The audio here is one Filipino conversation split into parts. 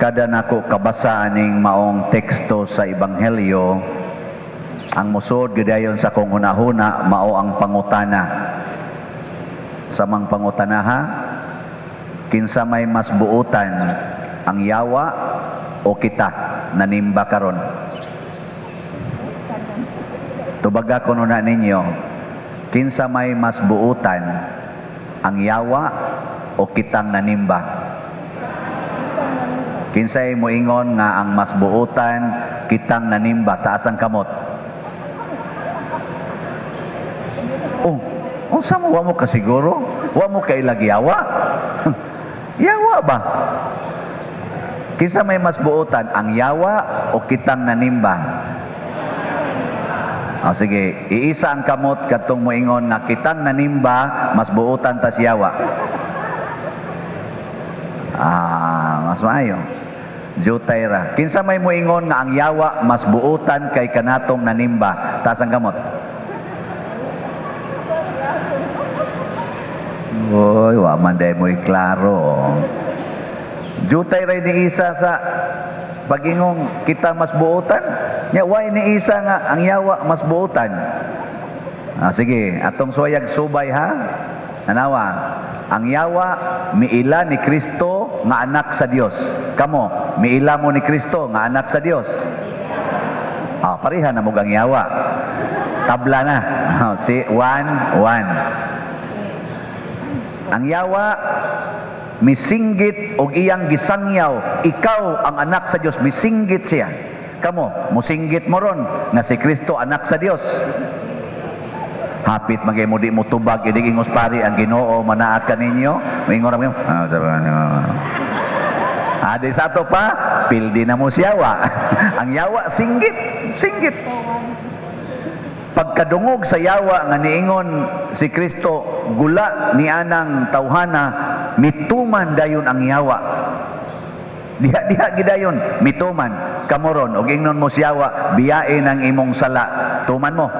kada nako kabasa aning maong teksto sa Ebanghelyo, ang musod gidayon sa kong hunahuna mao ang pangutana. Samang pangutanaha, kinsa may mas buutan, ang yawa o kita nanimba karon? Tubaga ko na ninyo, kinsa may mas buutan, ang yawa o kitang nanimba? Kinsay moingon nga ang mas buutan, kitang nanimba? Taas ang kamot. Unsa mo, wa mo kasiguro? Wa mo kailag yawa? Yawa ba? Kinsa may mas buutan, ang yawa o kitang nanimba? Sige, iisa ang kamot katong moingon nga kitang nanimba, mas buutan tas yawa. Mas maayo. Jutay ra. Kinsa may moingon nga ang yawa mas buutan kay kanatong nanimba? Taas ang kamot. Oy, wa man day mo'y klaro. Jutay ra ni isa sa pagingong kita mas buutan. Nya wa ni isa nga ang yawa mas buutan. Sige, atong soyag subay ha. Anawa, ang yawa miila ni Kristo nga anak sa Dios. Kamo, miila mo ni Kristo nga anak sa Dios. Pareha na mo ang yawa. Tabla na. Si 1-1. Ang yawa misinggit og iyang gisangyaw, ikaw ang anak sa Dios, misinggit siya. Kamo, musinggit mo ron nga si Kristo anak sa Dios. Hapit magay mo di mo tubag idigingos pari ang Ginoo manaak kaninyo. Moingon ra mo. Di sa to pa, pildi na mo si yawa. Ang yawa singgit, singgit. Pagkadungog sa yawa nga niingon si Kristo, gula ni anang tawhana, mituman dayon ang yawa. Diha gidayon, mituman. Kamoron, og ingnon mo si yawa, biyain ang imong sala. Tuman mo.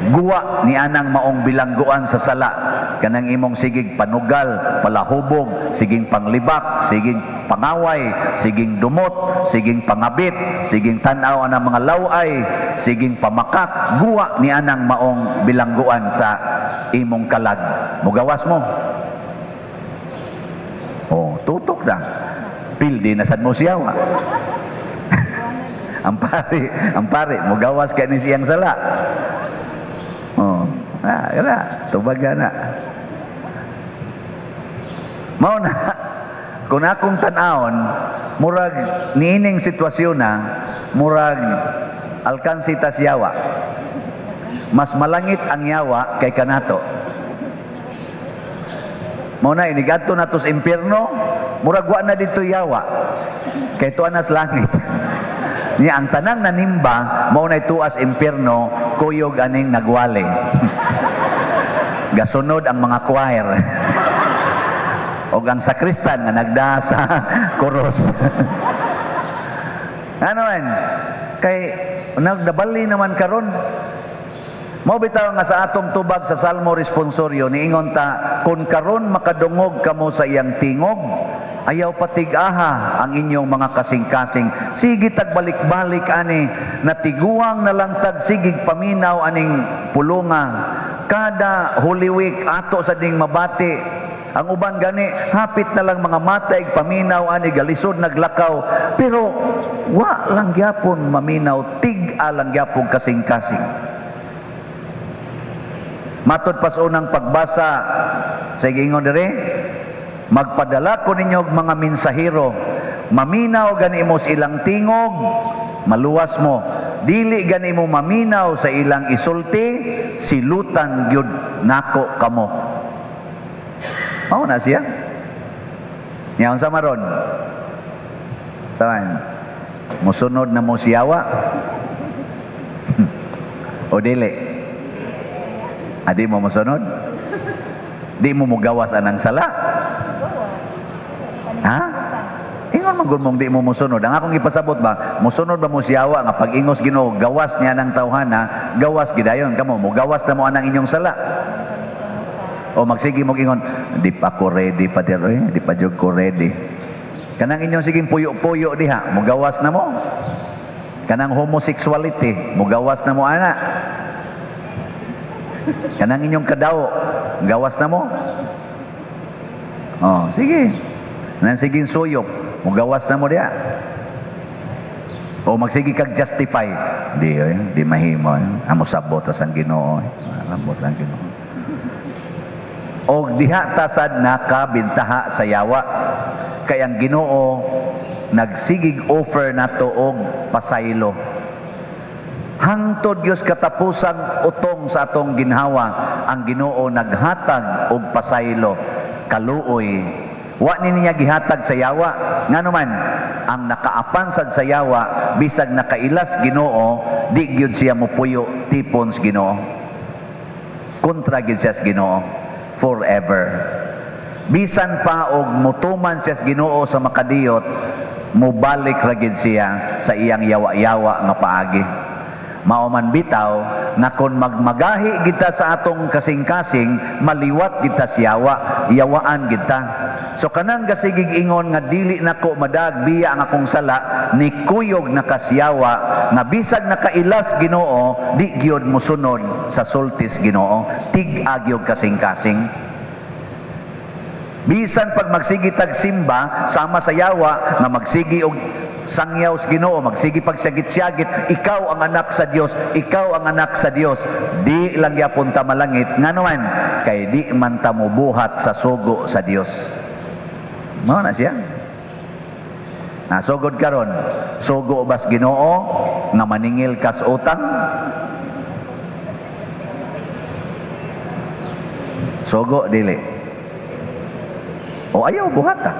Guwa ni anang maong bilangguan sa sala. Kanang imong sigig panugal, palahubog, siging panglibak, siging pangaway, siging dumot, siging pangabit, siging tanaw anang mga laway, siging pamakak. Guwa ni anang maong bilangguan sa imong kalag. Mugawas mo. Tutok na. Pildi na sad mo siyawa. ang pare, mugawas ka ni siyang sala. Tubaga na. Mao na, kung akong tanawon, murag niining sitwasyon na, murag alkansi tas yawa. Mas malangit ang yawa kay kanato. Mao na, inigadto na tos impyerno, murag wa na dito yawa. Kay tuan nas langit. Niya ang tanang nanimba, mao na tuas impyerno, kuyog aning nagwali. Gasunod ang mga choir. O ang sakristan nga nagda sa koros. Ano man? Kay nagdabali naman karon. Mao bitaw nga sa atong tubag sa Salmo responsoryo niingon ta, kun karon makadungog kamo sa iyang tingog, ayaw patig-aha ang inyong mga kasing-kasing. Sige tagbalik-balik ani, natiguang nalangtag sigig paminaw aning pulunga. Kada Holy Week ato sa ding mabati. Ang uban gani, hapit na lang mga matay, paminaw ani, galisod naglakaw. Pero wa lang gyapon maminaw, tig-a lang gyapon kasing-kasing. Matod pas unang pagbasa sa ingon dire, magpadala ko ninyo mga mensahero, maminaw gani mo sa ilang tingog, maluwas mo. Dili gani mo maminaw sa ilang isulti, silutan gyud nako kamo. Mao na siya. Nyaon sa maron. Saan? Musunod na mo siyawa. O dili? Adi mo musunod? Di mo mugawas anang sala? Ha? Ingon man gud mong di mo musunod. Ang akong ipasabot ba, musunod ba mo siyawa nga pag ingos Ginoo gawas niya ng tawhana, gawas gidayon kamo, mugawas na mo anang inyong sala. O magsige mo ingon, di pa ko ready, Father, di pa jud ko ready. Kanang inyong siging puyo-puyo diha, mugawas na mo. Kanang homosexuality, mugawas na mo ana. Kanang inyong kadawo, gawas na mo. Oh, sige. Nang siging suyop, mugawas na mo diha. O magsige kag justify, di mahimo. Amo sabot ang Ginoo. Lambot lang Ginoo. O diha ta sad nakabintaha sa yawa. Kay ang Ginoo nagsigig offer nato og pasaylo. Hangtod Dios katapusang utong sa atong ginhawa, ang Ginoo naghatag og pasaylo, kaluoy. Wa ni niya gihatag sa yawa, nganuman ang nakaapan sad sa yawa bisag nakailas Ginoo, di gyud siya mopuyo tipon sa Ginoo. Kontra gyud siya sa Ginoo forever. Bisan pa og mutuman siya sa Ginoo sa makadiyot, mubalik ra gyud siya sa iyang yawa-yawa nga paagi. Mao man bitaw nga kon magmagahi kita sa atong kasing-kasing, maliwat kita sa yawa, yawaan kita. So kanang gasigig ingon nga dili nako madag biya ang akong sala, ni kuyog nakasyawa nga bisag nakailas Ginoo, di gyud mosunod sa sultis Ginoo, tig-ag yung kasing-kasing. Bisan pag magsigi tag simba sama sa yawa nga magsigi og sangyaw sa Ginoo, magsigi pagsagit-syagit, ikaw ang anak sa Dios, ikaw ang anak sa Dios, di lang gyapon ta malangit nganuman kay di man ta mobuhat sa sugo sa Dios. Mao na siya. Nasugod karon, sugo bas Ginoo nga maningil kas utang? Sugo dili. O ayaw buhat ta.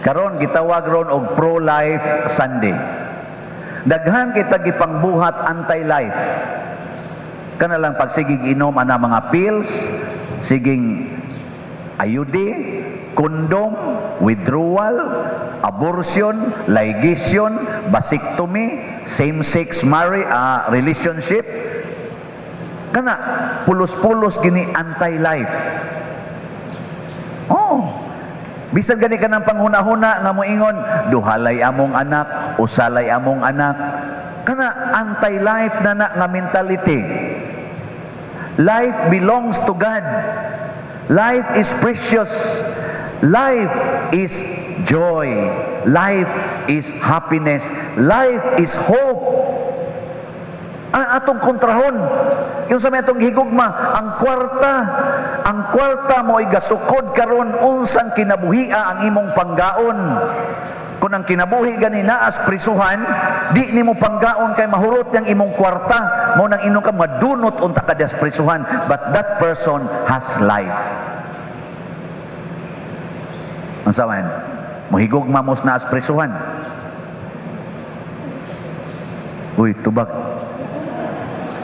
Karon gitawag ron og pro-life Sunday. Daghan kita gipangbuhat anti-life. Kana lang pagsigig inom ana mga pills, siging ayude, kondom, withdrawal, abortion, ligation, vasectomy, same-sex relationship. Kana pulos-pulos gini anti-life. Oh. Bisag gani ka ng panghuna-huna nga moingon, duhalay among anak, usalay among anak. Kana anti-life na nga mentality. Life belongs to God. Life is precious. Life is joy. Life is happiness. Life is hope. Ang atong kontrahon, yung sa may atong higugma, ang kwarta mo ay gasukod karon unsang kinabuhia ang imong panggaon. Kung ang kinabuhi gani naas prisuhan, di nimo panggaon kay mahurot yang imong kwarta, mo nang inong ka madunot unta ka des prisuhan, but that person has life. Ang saman, mohigugma mo naas prisuhan. Uy, tubag.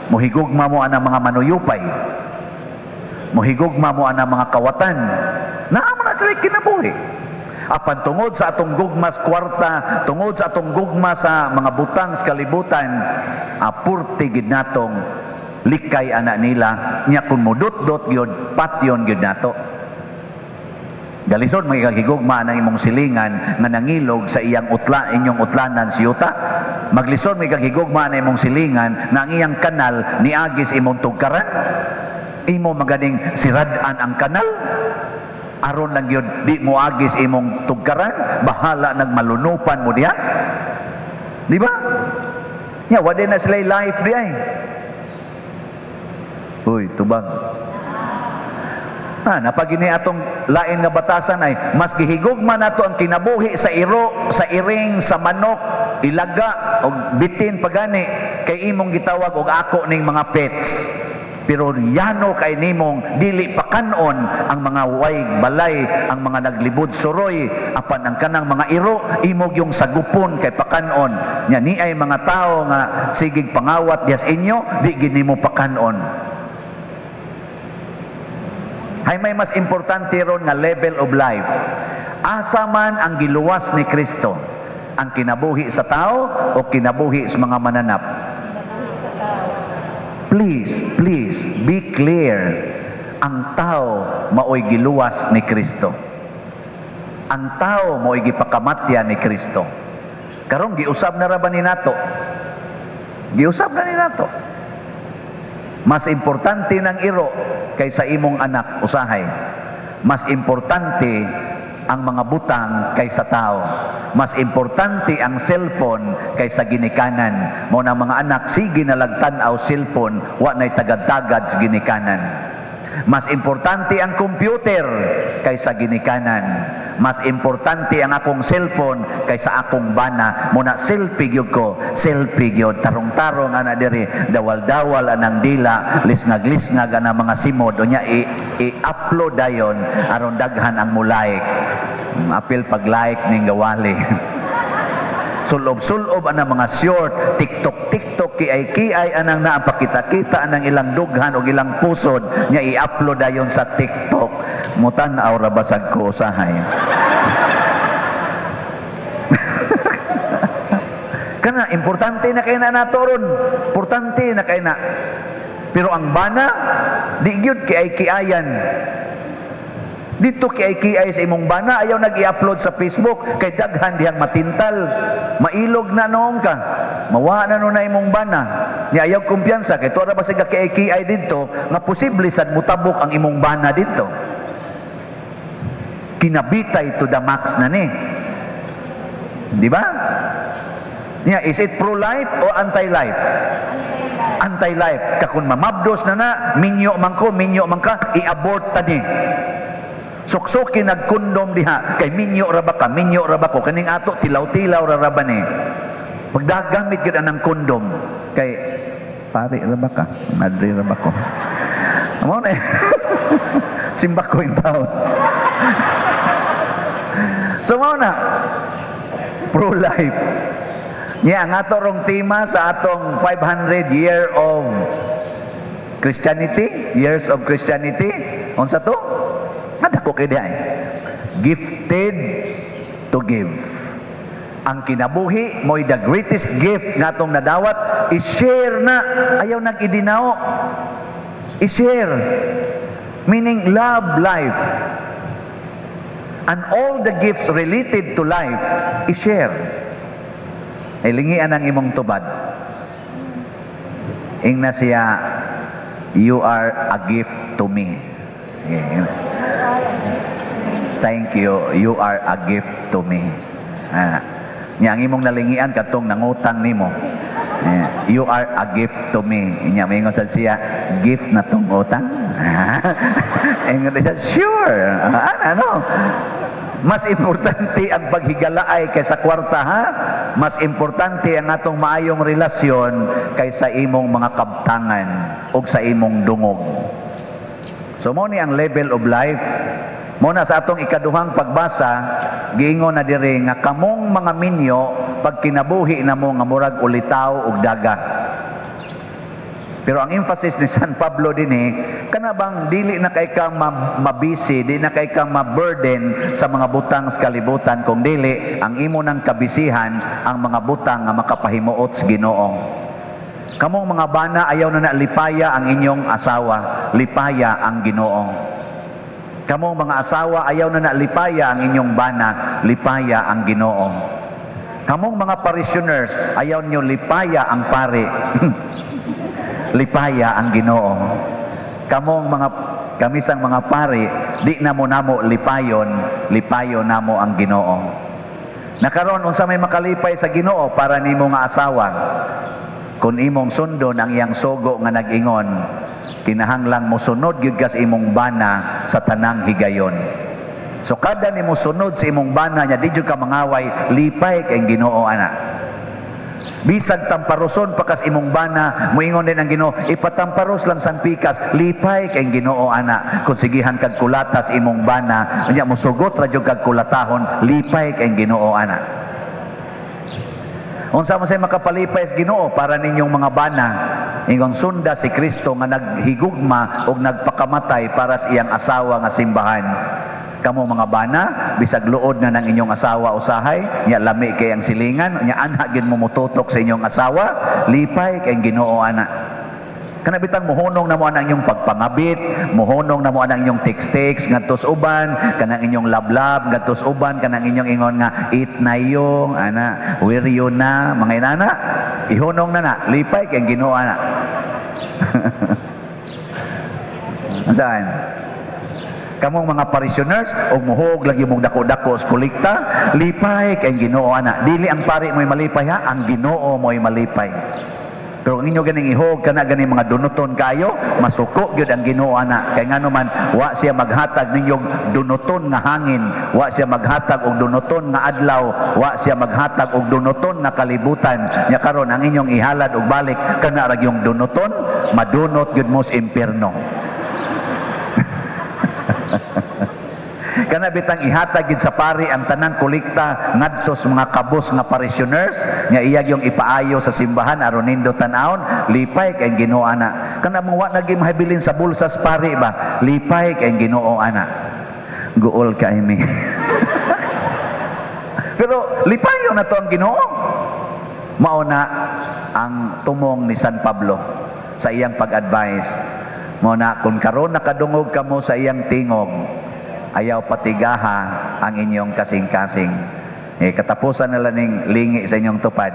Mohigugma mo anang mga manuyupay. Mohigugma mo anang mga kawatan. Naamo na sila kinabuhi. Apan tungod sa atong gugma sa kwarta, tungod sa atong gugma sa mga butang sa kalibutan, apurti gid natong likay ana nila, nya kun mudot-dot gyud patyon gyud nato. Galisod magigugma ang imong silingan nga nangilog sa iyang inyong utlanan sa yuta. Maglisod may kagigugma na imong silingan na ang iyang kanal niagis imong tugkaran. Imo maganing siradan ang kanal. Aron lang yun, di mo agis imong tugkaran, bahala nagmalunupan mo diya. Di ba? Nya, wala na sila life diya eh. Uy, tubag. Napagini atong lain nga batasan ay mas gihigugma nato ang kinabuhi sa iro, sa iring, sa manok, ilaga o bitin pagani kay imong gitawag og ako ning mga pets. Pero yano kay nimong dili pakanon ang mga way balay, ang mga naglibod suroy, apan ang kanang mga iro imog yung sagupon kay pakanon. Nya ni ay mga tao nga sigig pangawat dias inyo, di gid nimo pakanon. Hay may mas importante ron nga level of life. Asa man ang giluwas ni Kristo? Ang kinabuhi sa tao o kinabuhi sa mga mananap? Please, be clear. ang tao maoy giluwas ni Kristo. Ang tao maoy gipakamatyan ni Kristo. Karong giusab na ra ba ni nato? Giusab na ni nato. Mas importante ng iro kaysa imong anak usahay. Mas importante ang mga butang kaysa tao. Mas importante ang cellphone kaysa ginikanan. Mo na mga anak, sige nalagtan-aw cellphone, wa na'y tagad-tagad sa ginikanan. Mas importante ang computer kaysa ginikanan. Mas importante ang akong cellphone kaysa akong bana. Muna selfie gyud ko, selfie gyud. Tarong-tarong ana diri, dawal-dawal anang dila, lisngag-lisngag ana mga simod. Unya i-upload dayon aron daghan ang mulike. Apil pag-like ning gawali. Sulob-sulob anang mga short, TikTok, kiay anang naapakita-kita anang ilang dughan o ilang pusod nya i-upload dayon sa TikTok. Mutan-aw ra basag ko usahay. Kana importante na kay na nato ron. Importante na kay na. Pero ang bana di gyud kiay-kiayan. Dito kiay-kiay sa imong bana, ayaw nag-i-upload sa Facebook kay daghan dihang matintal. Mailog na noong ka. Mawa na no na imong bana. Ni ayaw kumpiyansa kay tuwa ra ba siga kiay-kiay dito nga posible sad mutabok ang imong bana dito. Kinabitay to the max na ni. Di ba? Yeah, is it pro-life o anti-life? Anti-life. Kakun mamabdos na minyo man ka, i-abort ta ni. Suksuki nagkondom diha kay minyo ra ba ka, minyo ra ba ko kaning ato tilaw-tilaw ra ba ni. Pagdagamit gid anang kondom kay pare ra ba ka, madre ra ba ko. Amo na. Simba ko in taon. So mao na pro-life. Nya ang ato rong tema sa atong 500 years of Christianity. Unsa to? Ada ko kay diay. Gifted to give. Ang kinabuhi mo'y the greatest gift nga atong nadawat, i-share na, ayaw nag-idinao. I-share. Meaning love life. And all the gifts related to life, i-share. Ay lingian ang imong tubad. Ingna siya, you are a gift to me. Thank you, you are a gift to me. Nya ang imong nalingian katong nangutang nimo. You are a gift to me. Nya mingon sad siya, gift na tong utang. Ingon siya, sure. Ano? Mas importante ang paghigalaay kaysa kwarta, ha? Mas importante ang atong maayong relasyon kaysa imong mga kabtangan o sa imong dungog. So mo ni ang level of life. Muna sa atong ikaduhang pagbasa, giingon na diri nga kamong mga minyo pag kinabuhi na mo nga murag ulitaw ug daga. Pero ang emphasis ni San Pablo dinhi, kana bang dili na kay kang mabisi, di na kay kang maburden sa mga butang sa kalibutan, kung dili ang imo nang kabisihan ang mga butang nga makapahimuot sa Ginoo. Kamong mga bana ayaw na lipaya ang inyong asawa, lipaya ang Ginoo. Kamong mga asawa ayaw na lipaya ang inyong bana, lipaya ang Ginoo. Kamong mga parishioners ayaw nyo lipaya ang pare. Lipaya ang Ginoo. Kamisang mga pare, di na mo namo lipayon, lipayo namo ang Ginoo. Nakaron unsa may makalipay sa Ginoo para nimo nga asawa? Kung imong sundon ang iyang sugo nga nag-ingon, kinahanglang mo sunod gyud ka sa imong bana sa tanang higayon. So kada nimo sunod sa imong bana nya di jud ka mangaway, lipay kay Ginoo ana. Bisag tamparoson pakas imong bana, moingon din ang Ginoo, ipatamparos lang sang pikas, lipay kay Ginoo ana. Kung sigihan kag kulatas imong bana, nya mosugot ra jud kag kulatahon, lipay kay Ginoo ana. Unsa man say makapalipay sa Ginoo para ninyong mga bana, ingon sunda si Kristo nga naghigugma ug nagpakamatay para sa iyang asawa nga simbahan. Kamo mga bana, bisag luod na ng inyong asawa usahay, nya lami kay ang silingan, nya anha gid mo mututok sa inyong asawa, lipay kay Ginoo ana. Kana bitang muhunong na mo anang inyong pagpangabit, muhunong na mo anang inyong text-text ngadtos uban, kanang inyong lablab ngadtos uban, kanang inyong ingon nga eat na yung ana, wiryo na, mga inana, ihunong na lipay kay Ginoo ana. Saan? Kamong mga parishioners og muhog lagi mong dako-dako sa kolekta, lipay kay Ginoo ana. Dili ang pari mo'y malipay ha, ang Ginoo mo'y malipay. Pero ang inyo ganing ihog kana ganing mga dunuton kayo, masuko gyud ang Ginoo ana. Kay ngano man wa siya maghatag ninyong dunuton nga hangin, wa siya maghatag og dunuton nga adlaw, wa siya maghatag og dunuton nga kalibutan. Nya karon ang inyong ihalad og balik kana ra yung dunuton, madunot gyud mo sa impierno. Kana bitang ihatag gid sa pari ang tanang kolekta ngadto sa mga kabus nga parishioners nya iyag yung ipaayo sa simbahan aron nindo tan-awon, lipay kay Ginoo ana. Kana mo wa nagi mahabilin sa bulsa sa pari ba, lipay kay Ginoo ana. Guol ka ini. Pero lipayo na to ang Ginoo. Mao na ang tumong ni San Pablo sa iyang pag-advise. Mao na kung karon nakadungog kamo sa iyang tingog, ayaw patigaha ang inyong kasing-kasing. Katapusan na lang lingi sa inyong tupad.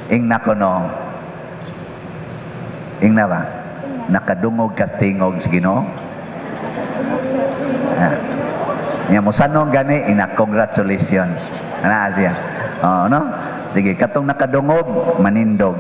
Ing nakono. Ing na ba? Nakadungog kas tingog sa Ginoo. Nya mo sanong gani, congratulations. Ana siya. Oh, no? Sige, katong nakadungog, manindog.